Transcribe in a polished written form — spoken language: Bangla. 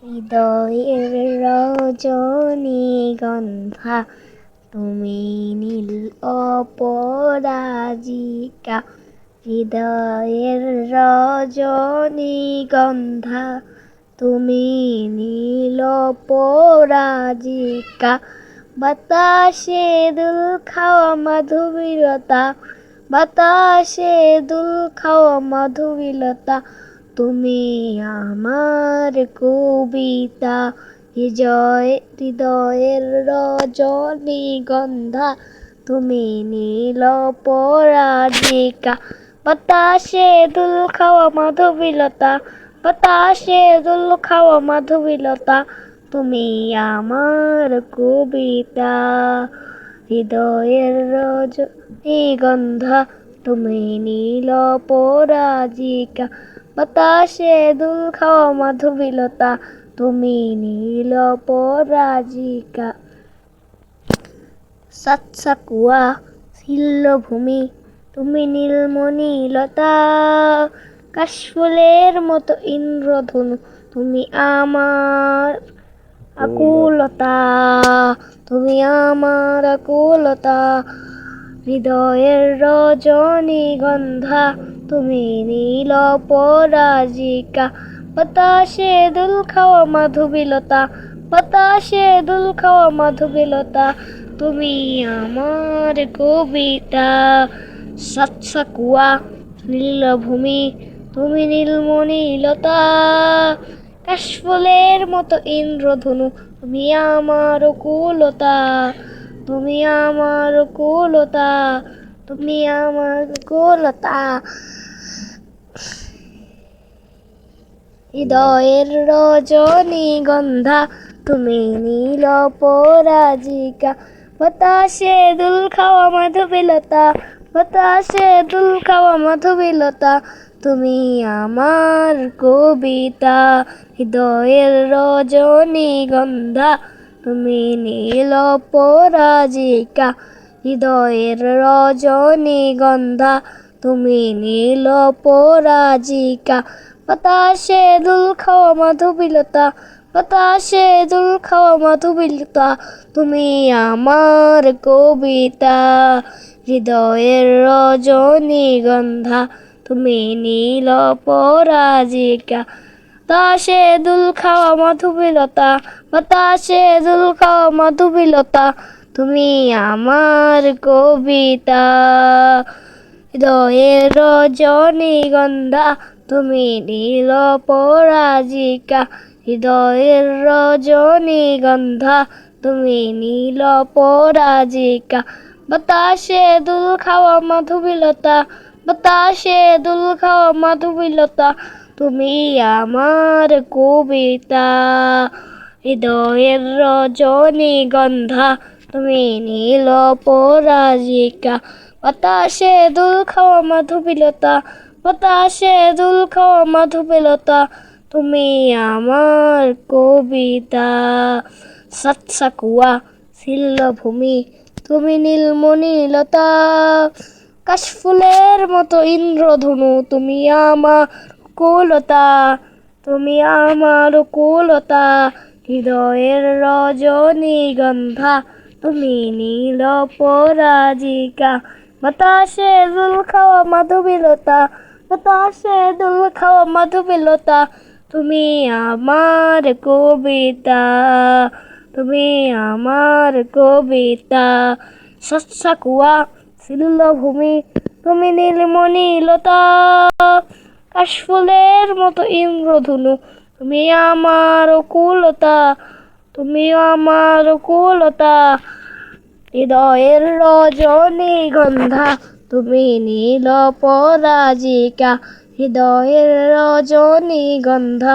হৃদয়ের রজনীগন্ধা তুমি নীল অপরাজিকা। হৃদয়ের রজনীগন্ধা তুমি নীল অপরাজিকা। বাতাসে দুল খাওয়া মাধবীলতা, বাতাসে দুল খাওয়া মাধবীলতা, তুমি আমার কবিতা। হৃদয়ের রজনীগন্ধা তুমি নীল পরাজিকা। বাতাসে দুল খাওয়া মাধবীলতা, বাতাসে দুল খাওয়া মাধবীলতা, তুমি আমার কবিতা। হৃদয়ের রজনীগন্ধা তুমি নীল পরাজিকা। বাতাসে দুল খাওয়া মাধবীলতা, তুমি নীল পরাজিকা। সাতসাকুয়া ছিল্লভূমি তুমি নীলমণিলতা, কাশফুলের মতো ইন্দ্রধনু তুমি আমার আকুলতা, তুমি আমার আকুলতা। হৃদয়ের রজনীগন্ধা তুমি নীল পরাজিকা। বাতাসে দুল খাওয়া মাধবীলতা, বাতাসে দুল খাওয়া মাধবীলতা, তুমি আমার কবিতা। সাতসাকুয়া নীলভূমি তুমি নীলমণিলতা, কাশফুলের মতো ইন্দ্রধনু তুমি আমার কুলতা, তুমি আমার কুলতা, তুমি আমার কুলতা। হৃদয়ের রজনীগন্ধা তুমি নীল পরাজিকা। বাতাসে দুল খাওয়া মাধবীলতা, বাতাসে দুল খাওয়া মাধবীলতা, তুমি আমার কবিতা। হৃদয়ের রজনীগন্ধা তুমি নীল পরাজিকা। হৃদয়ের রজনীগন্ধা তুমি নীল পরাজিকা। বাতাসে দুল খাওয়া মাধবীলতা, বাতাসে দুল খাওয়া মাধবীলতা, তুমি আমার কবিতা। হৃদয়ের রজনীগন্ধা তুমি নীল পরাজিকা। বাতাসে দুল খাওয়া মাধবীলতা, বাতাসে দুল খাওয়া মাধবীলতা, তুমি আমার কবিতা। হৃদয়ের রজনীগন্ধা তুমি নীল পরাজিকা। হৃদয়ের রজনীগন্ধা তুমি নীল পরাজিকা। বাতাসে দুল খাওয়া মাধবীলতা, বাতাসে দুল খাওয়া মাধবীলতা, তুমি আমার কবিতা। হৃদয়ের রজনীগন্ধা তুমি নীল পরাজিকা। বাতাসে দুল খাওয়া মাধবীলতা, বাতাসে দুল খাওয়া মাধবীলতা, তুমি আমার কবিতা। সাতসাকুয়া ছিল্লভূমি তুমি নীলমণিলতা, কাশফুলের মতো ইন্দ্রধনু তুমি আমার কুলতা, তুমি আমার কুলতা। হৃদয়ের রজনীগন্ধা তুমি নীল পরাজিকা। বাতাসে দুল খাওয়া মাধবীলতা, বাতাসে দুল খাওয়া মাধবীলতা, তুমি আমার কবিতা, তুমি আমার কবিতা। সাতসাকুয়া ছিল্লভূমি তুমি নীলমণিলতা, কাশফুলের মতো ইন্দ্রধনু তুমি আমার কুলতা, তুমি আমার কুলতা। হৃদয়ের রজনীগন্ধা তুমি নীল পরাজিকা। হৃদয়ের রজনীগন্ধা